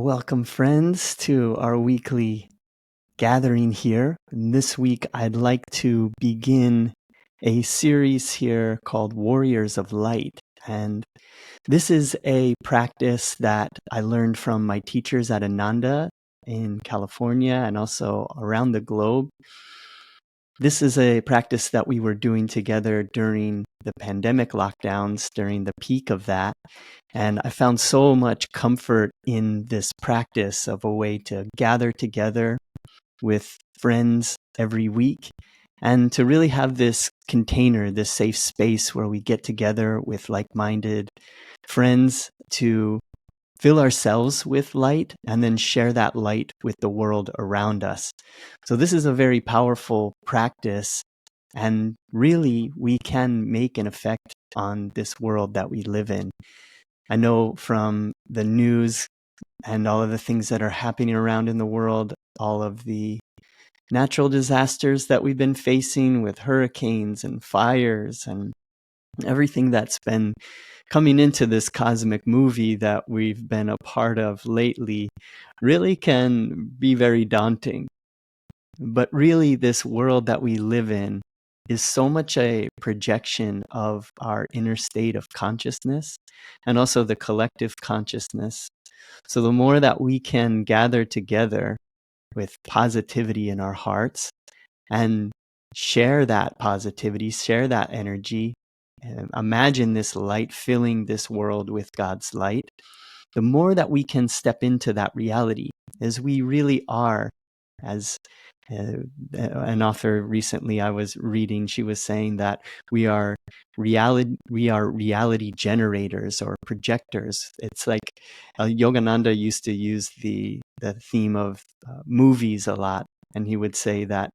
Welcome, friends, to our weekly gathering here. And this week, I'd like to begin a series here called Warriors of Light. And this is a practice that I learned from my teachers at Ananda in California and also around the globe. This is a practice that we were doing together during the pandemic lockdowns, during the peak of that. And I found so much comfort in this practice of a way to gather together with friends every week and to really have this container, this safe space where we get together with like-minded friends to fill ourselves with light and then share that light with the world around us. So this is a very powerful practice, and really we can make an effect on this world that we live in. I know from the news and all of the things that are happening around in the world, all of the natural disasters that we've been facing with hurricanes and fires and everything that's been coming into this cosmic movie that we've been a part of lately really can be very daunting. But really, this world that we live in is so much a projection of our inner state of consciousness and also the collective consciousness. So the more that we can gather together with positivity in our hearts and share that positivity, share that energy, imagine this light filling this world with God's light, the more that we can step into that reality as we really are. As an author recently I was reading, she was saying that we are reality generators or projectors. It's like Yogananda used to use the theme of movies a lot, and he would say that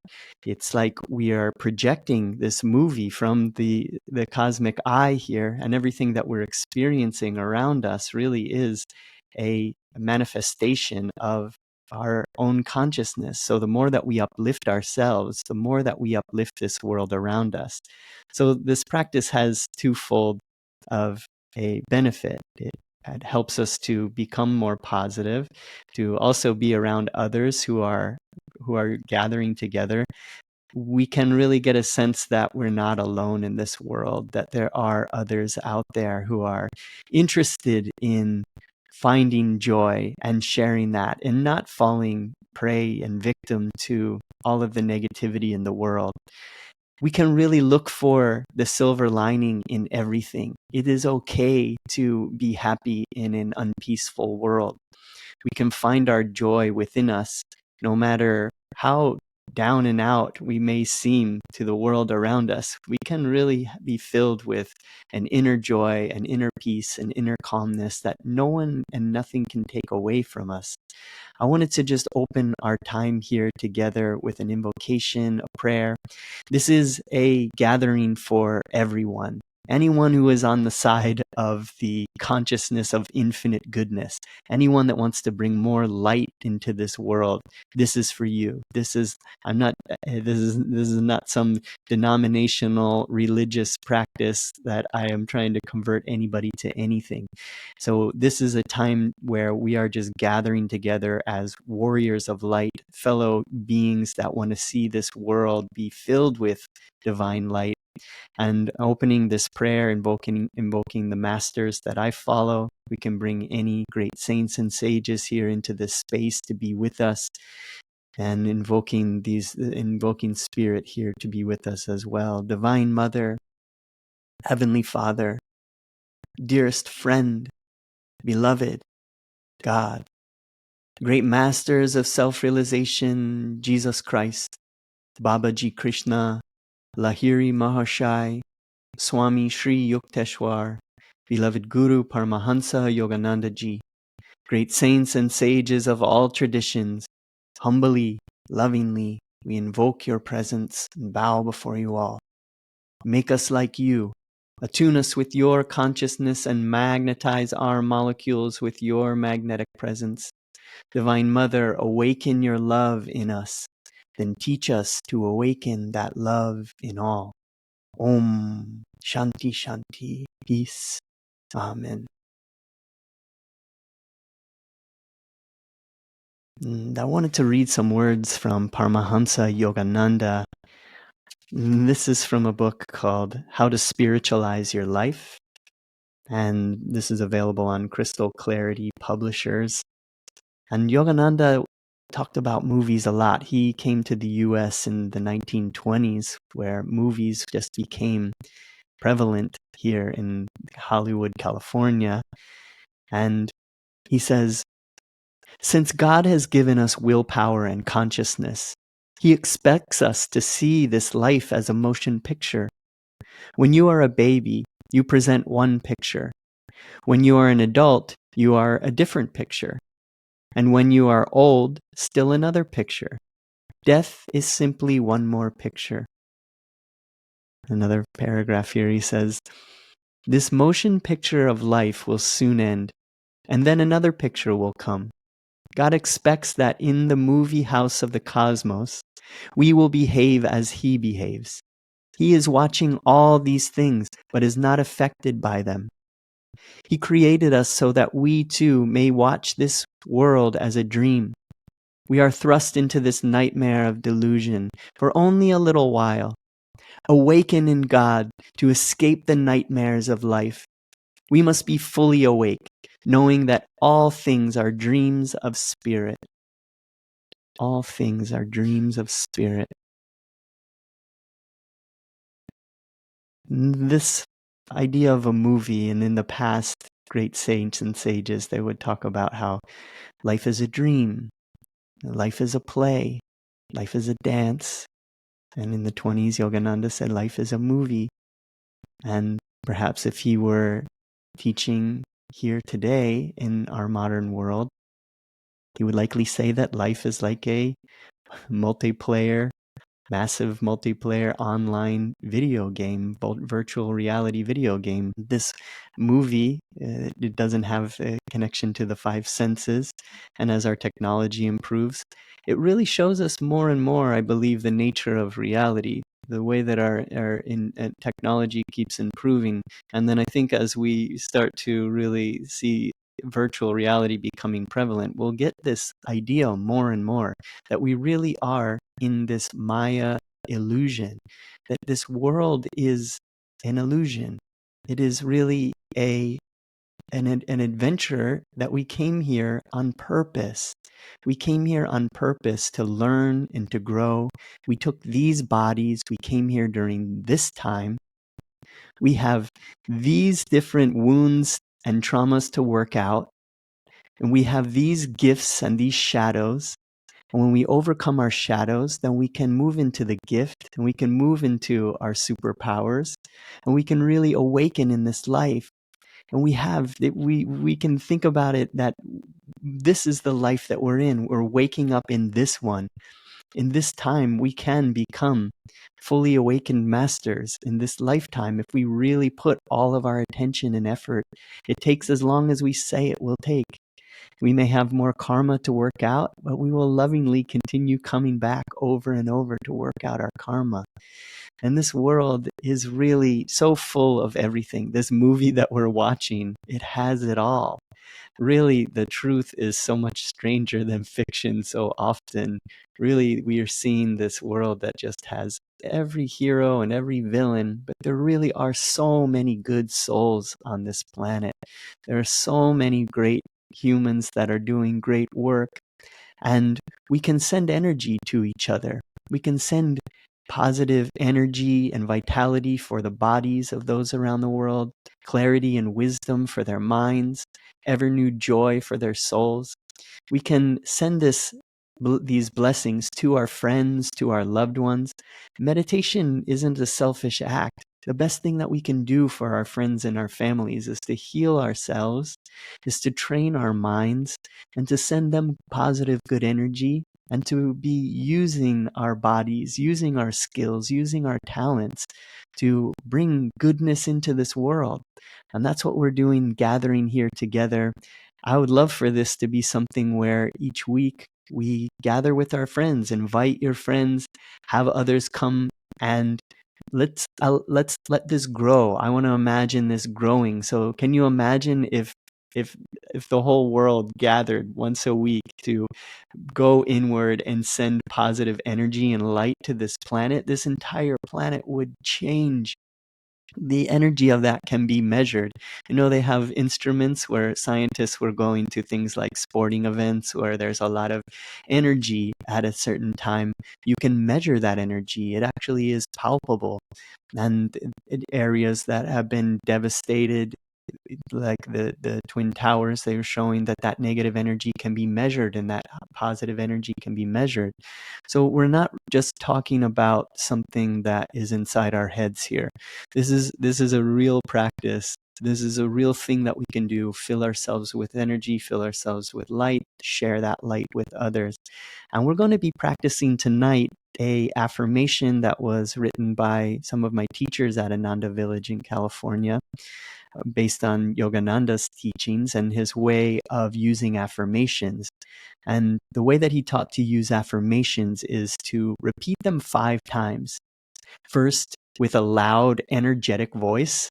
it's like we are projecting this movie from the cosmic eye here, and everything that we're experiencing around us really is a manifestation of our own consciousness. So the more that we uplift ourselves, the more that we uplift this world around us. So this practice has twofold of a benefit. It helps us to become more positive, to also be around others who are gathering together. We can really get a sense that we're not alone in this world, that there are others out there who are interested in finding joy and sharing that and not falling prey and victim to all of the negativity in the world. We can really look for the silver lining in everything. It is okay to be happy in an unpeaceful world. We can find our joy within us, no matter how down and out we may seem to the world around us. We can really be filled with an inner joy, an inner peace, an inner calmness that no one and nothing can take away from us. I wanted to just open our time here together with an invocation, a prayer. This is a gathering for everyone. Anyone who is on the side of the consciousness of infinite goodness, anyone that wants to bring more light into this world, this is for you. This is not some denominational religious practice that I am trying to convert anybody to anything. So this is a time where we are just gathering together as warriors of light, fellow beings that want to see this world be filled with divine light. And opening this prayer, invoking the masters that I follow. We can bring any great saints and sages here into this space to be with us, and invoking spirit here to be with us as well. Divine Mother, Heavenly Father, dearest friend, beloved God, great masters of self-realization, Jesus Christ, Babaji Krishna, Lahiri Maharshai, Swami Sri Yukteswar, beloved Guru Paramhansa Yogananda Ji, great saints and sages of all traditions, humbly, lovingly, we invoke your presence and bow before you all. Make us like you, attune us with your consciousness and magnetize our molecules with your magnetic presence. Divine Mother, awaken your love in us, then teach us to awaken that love in all. Om Shanti Shanti, peace. Amen. And I wanted to read some words from Paramhansa Yogananda. This is from a book called How to Spiritualize Your Life, and this is available on Crystal Clarity Publishers. And Yogananda talked about movies a lot. He came to the US in the 1920s, where movies just became prevalent here in Hollywood, California. And he says, since God has given us willpower and consciousness, He expects us to see this life as a motion picture. When you are a baby, you present one picture. When you are an adult, you are a different picture. And when you are old, still another picture. Death is simply one more picture. Another paragraph here, he says, this motion picture of life will soon end, and then another picture will come. God expects that in the movie house of the cosmos, we will behave as He behaves. He is watching all these things, but is not affected by them. He created us so that we too may watch this world as a dream. We are thrust into this nightmare of delusion for only a little while. Awaken in God to escape the nightmares of life. We must be fully awake, knowing that all things are dreams of spirit. All things are dreams of spirit. This idea of a movie, and in the past, great saints and sages, they would talk about how life is a dream, life is a play, life is a dance. And in the 20s, Yogananda said life is a movie. And perhaps if he were teaching here today in our modern world, he would likely say that life is like a multiplayer, massive multiplayer online video game, virtual reality video game. This movie, it doesn't have a connection to the five senses. And as our technology improves, it really shows us more and more, I believe, the nature of reality, the way that our technology keeps improving. And then I think as we start to really see virtual reality becoming prevalent, we'll get this idea more and more that we really are in this Maya illusion, that this world is an illusion. It is really an adventure that we came here on purpose. We came here on purpose to learn and to grow. We took these bodies. We came here during this time. We have these different wounds and traumas to work out. And we have these gifts and these shadows. And when we overcome our shadows, then we can move into the gift, and we can move into our superpowers, and we can really awaken in this life. And we can think about it that this is the life that we're in. We're waking up in this one. In this time, we can become fully awakened masters in this lifetime if we really put all of our attention and effort. It takes as long as we say it will take. We may have more karma to work out, but we will lovingly continue coming back over and over to work out our karma. And this world is really so full of everything. This movie that we're watching, it has it all. Really, the truth is so much stranger than fiction so often. Really, we are seeing this world that just has every hero and every villain, but there really are so many good souls on this planet. There are so many great humans that are doing great work, and we can send energy to each other. We can send positive energy and vitality for the bodies of those around the world, clarity and wisdom for their minds, ever new joy for their souls. We can send these blessings to our friends, to our loved ones. Meditation isn't a selfish act. The best thing that we can do for our friends and our families is to heal ourselves, is to train our minds, and to send them positive, good energy, and to be using our bodies, using our skills, using our talents to bring goodness into this world. And that's what we're doing, gathering here together. I would love for this to be something where each week we gather with our friends, invite your friends, have others come, and let's let this grow. I want to imagine this growing. So can you imagine if if the whole world gathered once a week to go inward and send positive energy and light to this planet, this entire planet would change. The energy of that can be measured. They have instruments where scientists were going to things like sporting events where there's a lot of energy at a certain time. You can measure that energy. It actually is palpable. And in areas that have been devastated, like the Twin Towers, they were showing that negative energy can be measured and that positive energy can be measured. So we're not just talking about something that is inside our heads here. This is a real practice. This is a real thing that we can do. Fill ourselves with energy, fill ourselves with light, share that light with others. And we're going to be practicing tonight a affirmation that was written by some of my teachers at Ananda Village in California, based on Yogananda's teachings and his way of using affirmations. And the way that he taught to use affirmations is to repeat them 5 times. First, with a loud, energetic voice,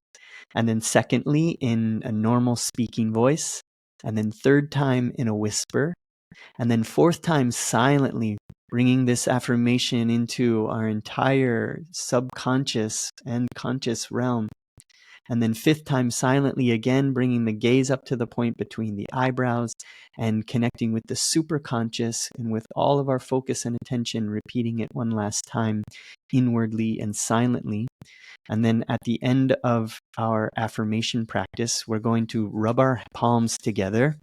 and then secondly, in a normal speaking voice, and then third time in a whisper, and then fourth time silently, bringing this affirmation into our entire subconscious and conscious realm. And then fifth time silently again, bringing the gaze up to the point between the eyebrows and connecting with the superconscious, and with all of our focus and attention, repeating it one last time inwardly and silently. And then at the end of our affirmation practice, we're going to rub our palms together.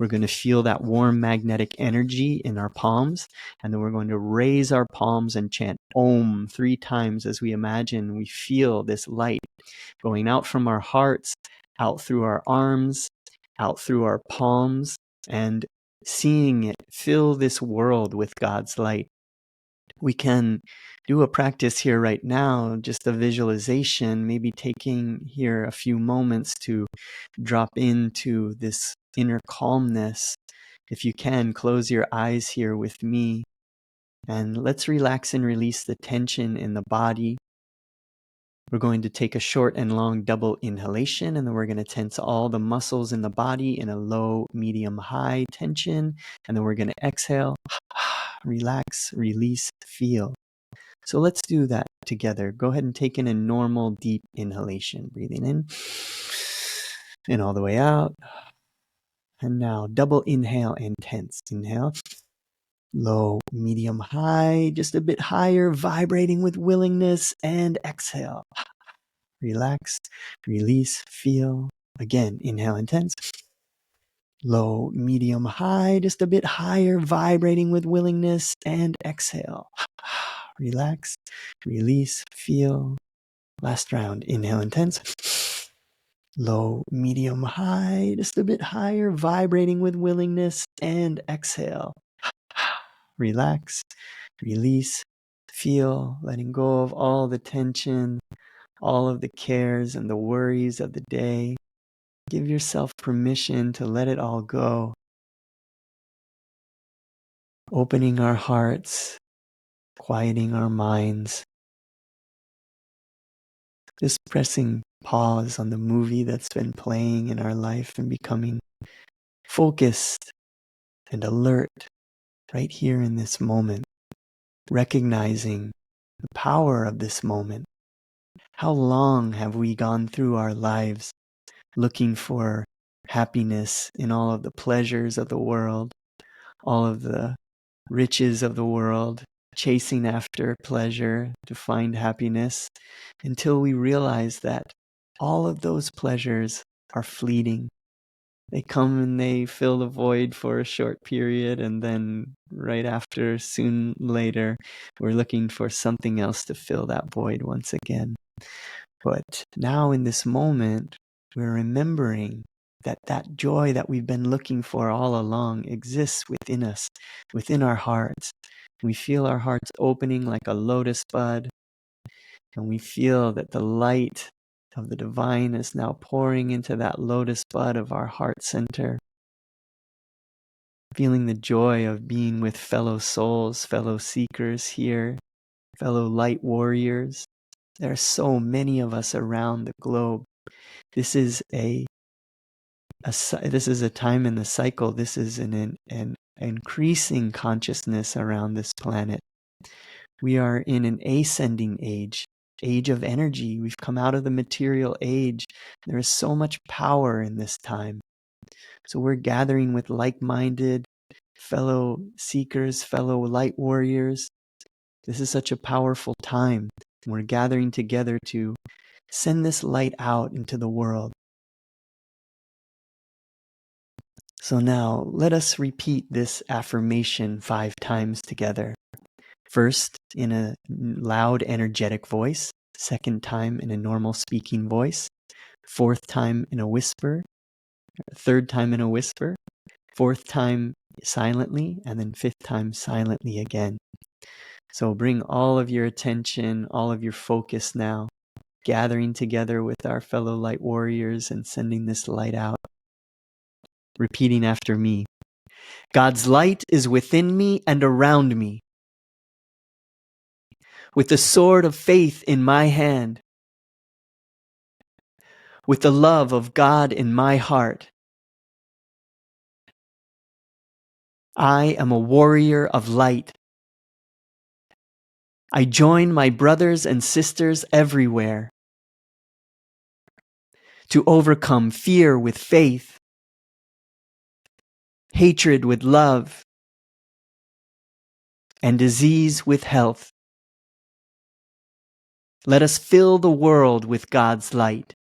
We're going to feel that warm magnetic energy in our palms. And then we're going to raise our palms and chant Om 3 times as we imagine we feel this light going out from our hearts, out through our arms, out through our palms, and seeing it fill this world with God's light. We can do a practice here right now, just a visualization, maybe taking here a few moments to drop into this inner calmness. If you can, close your eyes here with me, and let's relax and release the tension in the body. We're going to take a short and long double inhalation, and then we're going to tense all the muscles in the body in a low, medium, high tension. And then we're going to exhale, relax, release, feel. So let's do that together. Go ahead and take in a normal, deep inhalation. Breathing in and all the way out. And now double inhale and tense. Inhale. Low, medium, high, just a bit higher, vibrating with willingness, and exhale. Relax, release, feel. Again, inhale and tense. Low, medium, high, just a bit higher, vibrating with willingness, and exhale. Relax, release, feel. Last round, inhale and tense. Low, medium, high, just a bit higher, vibrating with willingness, and exhale. Relax, release, feel, letting go of all the tension, all of the cares and the worries of the day. Give yourself permission to let it all go. Opening our hearts, quieting our minds. Just pressing pause on the movie that's been playing in our life and becoming focused and alert right here in this moment. Recognizing the power of this moment. How long have we gone through our lives looking for happiness in all of the pleasures of the world, all of the riches of the world, chasing after pleasure to find happiness, until we realize that all of those pleasures are fleeting. They come and they fill the void for a short period, and then right after, soon later, we're looking for something else to fill that void once again. But now in this moment, we're remembering that joy that we've been looking for all along exists within us, within our hearts. We feel our hearts opening like a lotus bud, and we feel that the light of the divine is now pouring into that lotus bud of our heart center. Feeling the joy of being with fellow souls, fellow seekers here, fellow light warriors. There are so many of us around the globe. This is a this is a time in the cycle. This is an increasing consciousness around this planet. We are in an ascending age of energy. We've come out of the material age. There is so much power in this time. So we're gathering with like-minded fellow seekers, fellow light warriors. This is such a powerful time. We're gathering together to send this light out into the world. So now let us repeat this affirmation 5 times together. First, in a loud, energetic voice. Second time, in a normal speaking voice. Fourth time, in a whisper. Third time, in a whisper. Fourth time, silently. And then fifth time, silently again. So bring all of your attention, all of your focus now, gathering together with our fellow light warriors and sending this light out. Repeating after me. God's light is within me and around me. With the sword of faith in my hand, with the love of God in my heart, I am a warrior of light. I join my brothers and sisters everywhere to overcome fear with faith, hatred with love, and disease with health. Let us fill the world with God's light.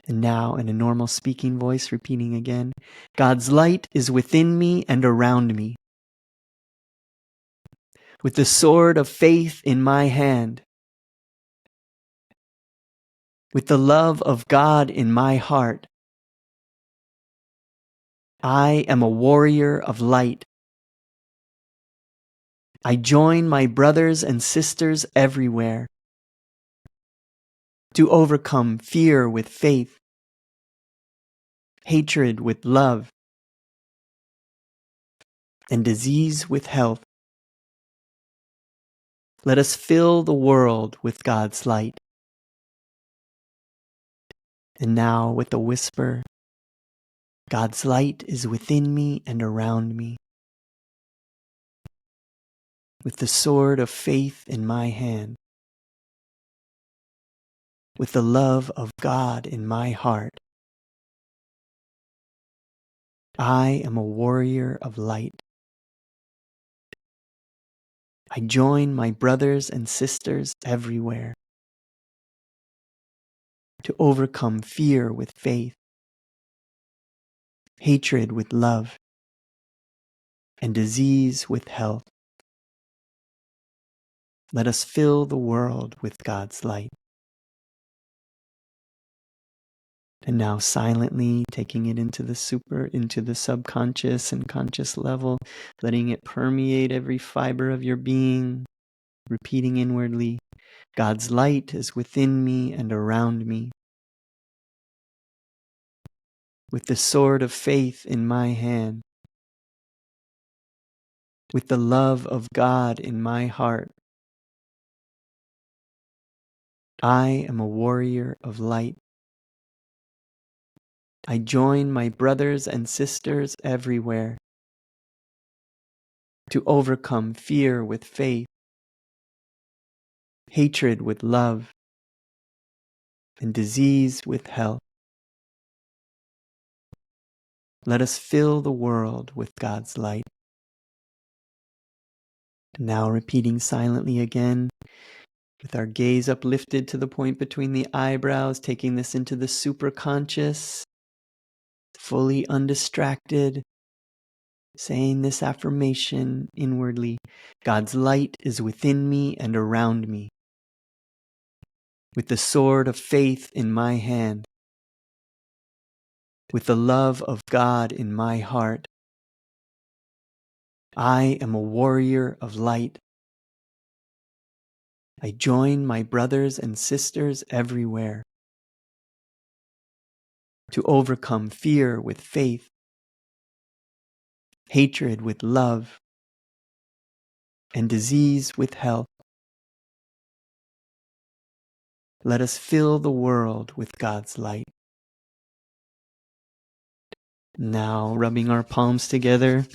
And now, in a normal speaking voice, repeating again, God's light is within me and around me. With the sword of faith in my hand, with the love of God in my heart, I am a warrior of light. I join my brothers and sisters everywhere to overcome fear with faith, hatred with love, and disease with health. Let us fill the world with God's light. And now, with a whisper, God's light is within me and around me. With the sword of faith in my hand, with the love of God in my heart, I am a warrior of light. I join my brothers and sisters everywhere to overcome fear with faith, hatred with love, and disease with health. Let us fill the world with God's light. And now silently taking it into the subconscious and conscious level, letting it permeate every fiber of your being, repeating inwardly, God's light is within me and around me. With the sword of faith in my hand, with the love of God in my heart, I am a warrior of light. I join my brothers and sisters everywhere to overcome fear with faith, hatred with love, and disease with health. Let us fill the world with God's light. Now repeating silently again, with our gaze uplifted to the point between the eyebrows, taking this into the superconscious, fully undistracted, saying this affirmation inwardly, God's light is within me and around me. With the sword of faith in my hand, with the love of God in my heart, I am a warrior of light. I join my brothers and sisters everywhere to overcome fear with faith, hatred with love, and disease with health. Let us fill the world with God's light. Now, rubbing our palms together,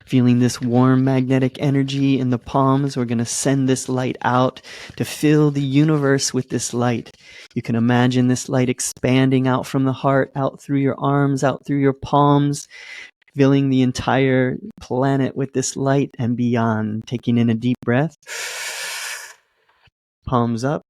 feeling this warm magnetic energy in the palms, we're going to send this light out to fill the universe with this light. You can imagine this light expanding out from the heart, out through your arms, out through your palms, filling the entire planet with this light and beyond. Taking in a deep breath. Palms up.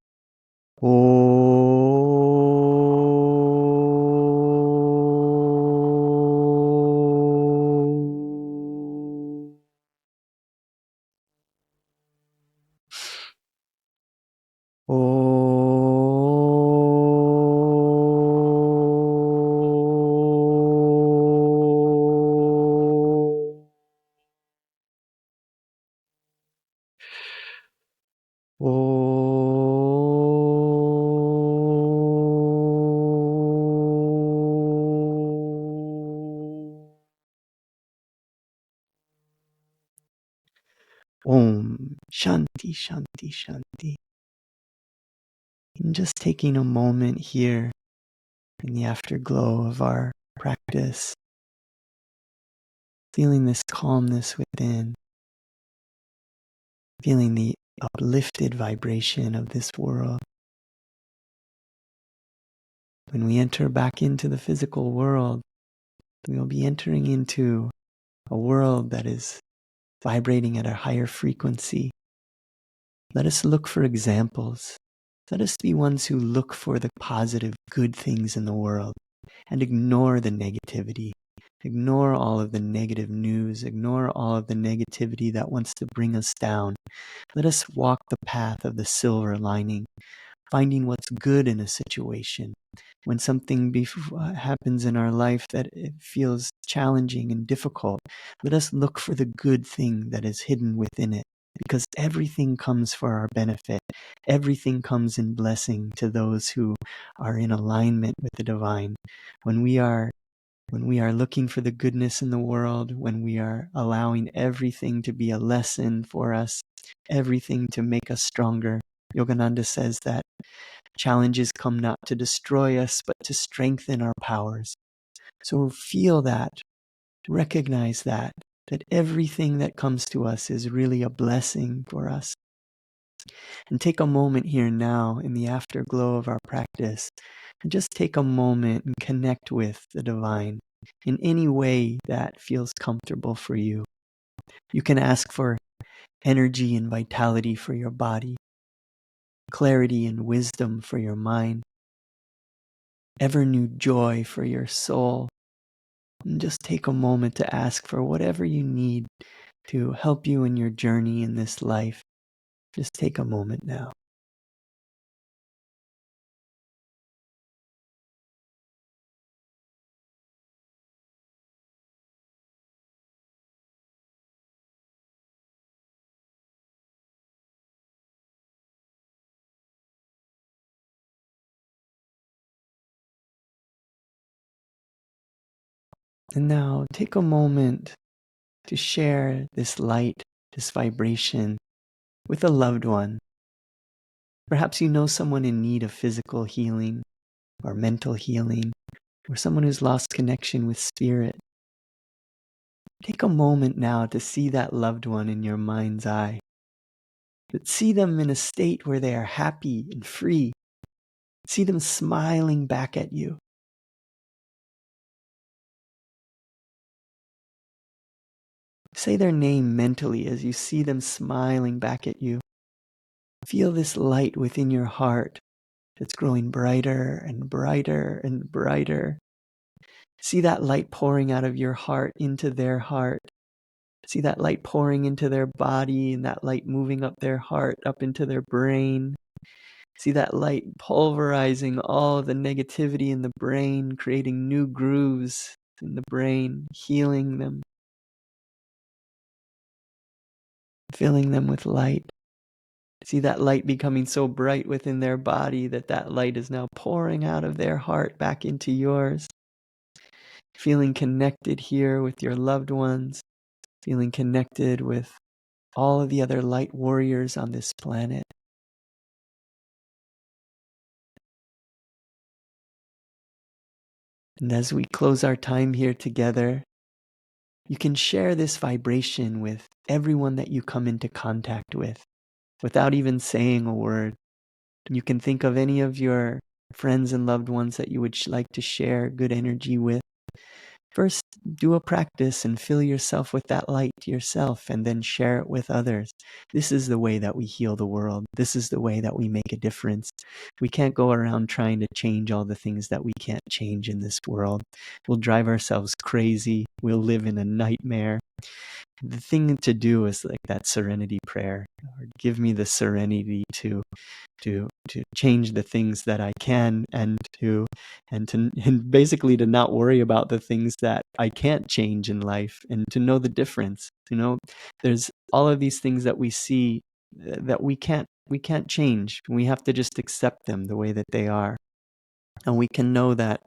Om Shanti Shanti Shanti. And just taking a moment here in the afterglow of our practice, feeling this calmness within, feeling the uplifted vibration of this world. When we enter back into the physical world, we will be entering into a world that is vibrating at a higher frequency. Let us look for examples. Let us be ones who look for the positive, good things in the world and ignore the negativity. Ignore all of the negative news. Ignore all of the negativity that wants to bring us down. Let us walk the path of the silver lining, finding what's good in a situation. When something happens in our life that it feels challenging and difficult, let us look for the good thing that is hidden within it, because everything comes for our benefit. Everything comes in blessing to those who are in alignment with the divine. When we are looking for the goodness in the world, when we are allowing everything to be a lesson for us, everything to make us stronger, Yogananda says that challenges come not to destroy us, but to strengthen our powers. So feel that, recognize that everything that comes to us is really a blessing for us. And take a moment here now in the afterglow of our practice, and just take a moment and connect with the divine in any way that feels comfortable for you. You can ask for energy and vitality for your body, clarity and wisdom for your mind, ever new joy for your soul. And just take a moment to ask for whatever you need to help you in your journey in this life. Just take a moment now. And now take a moment to share this light, this vibration with a loved one. Perhaps you know someone in need of physical healing or mental healing, or someone who's lost connection with spirit. Take a moment now to see that loved one in your mind's eye. But see them in a state where they are happy and free. See them smiling back at you. Say their name mentally as you see them smiling back at you. Feel this light within your heart that's growing brighter and brighter and brighter. See that light pouring out of your heart into their heart. See that light pouring into their body and that light moving up their heart, up into their brain. See that light pulverizing all of the negativity in the brain, creating new grooves in the brain, healing them, filling them with light. See that light becoming so bright within their body that light is now pouring out of their heart back into yours. Feeling connected here with your loved ones, feeling connected with all of the other light warriors on this planet. And as we close our time here together, you can share this vibration with everyone that you come into contact with without even saying a word. You can think of any of your friends and loved ones that you would like to share good energy with. First, do a practice and fill yourself with that light yourself, and then share it with others. This is the way that we heal the world. This is the way that we make a difference. We can't go around trying to change all the things that we can't change in this world. We'll drive ourselves crazy. We'll live in a nightmare. The thing to do is like that serenity prayer. Lord, give me the serenity to change the things that I can, and basically to not worry about the things that I can't change in life, and to know the difference. There's all of these things that we see that we can't change. We have to just accept them the way that they are. And we can know that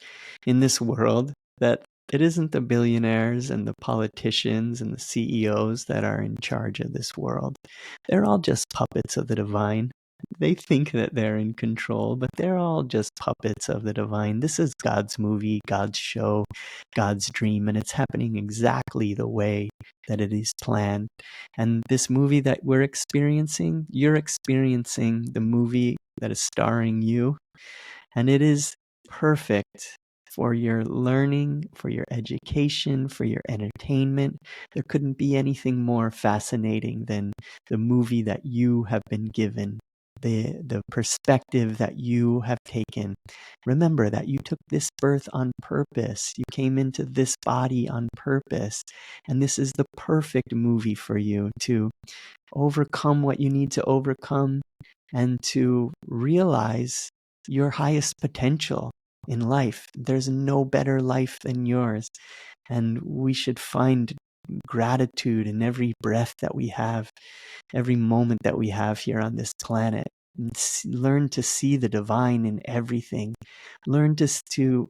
in this world, that it isn't the billionaires and the politicians and the CEOs that are in charge of this world. They're all just puppets of the divine. They think that they're in control, but they're all just puppets of the divine. This is God's movie, God's show, God's dream, and it's happening exactly the way that it is planned. And this movie that we're experiencing, you're experiencing the movie that is starring you, and it is perfect for your learning, for your education, for your entertainment. There couldn't be anything more fascinating than the movie that you have been given, the perspective that you have taken. Remember that you took this birth on purpose. You came into this body on purpose. And this is the perfect movie for you to overcome what you need to overcome, and to realize your highest potential in life. There's no better life than yours. And we should find gratitude in every breath that we have, every moment that we have here on this planet. Learn to see the divine in everything. Learn to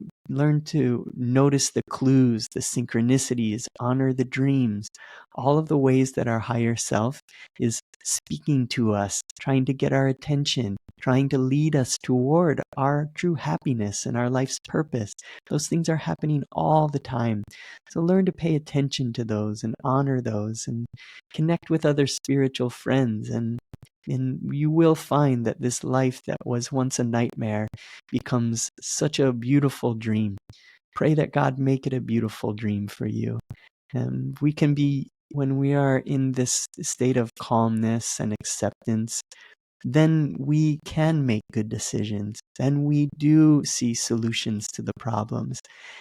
notice the clues, the synchronicities, honor the dreams, all of the ways that our higher self is speaking to us, trying to get our attention, trying to lead us toward our true happiness and our life's purpose. Those things are happening all the time. So learn to pay attention to those and honor those, and connect with other spiritual friends, and you will find that this life that was once a nightmare becomes such a beautiful dream. Pray that God make it a beautiful dream for you. And we can be, when we are in this state of calmness and acceptance, then we can make good decisions, and we do see solutions to the problems,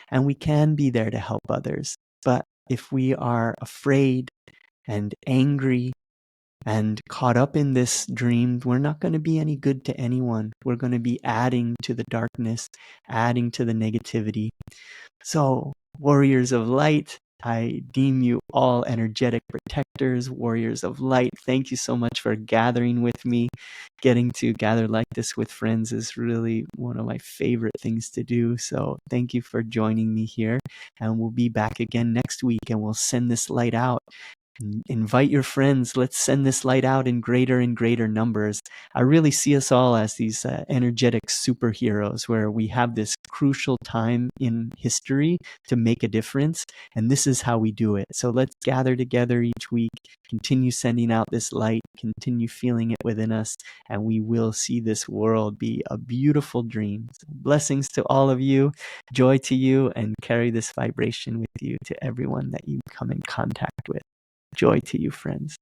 and we can be there to help others. But if we are afraid and angry and caught up in this dream, we're not going to be any good to anyone. We're going to be adding to the darkness, adding to the negativity. So, warriors of light, I deem you all energetic protectors, warriors of light. Thank you so much for gathering with me. Getting to gather like this with friends is really one of my favorite things to do. So thank you for joining me here. And we'll be back again next week, and we'll send this light out. Invite your friends. Let's send this light out in greater and greater numbers. I really see us all as these energetic superheroes, where we have this crucial time in history to make a difference, and this is how we do it. So let's gather together each week, continue sending out this light, continue feeling it within us, and we will see this world be a beautiful dream. So blessings to all of you, joy to you, and carry this vibration with you to everyone that you come in contact with. Joy to you, friends.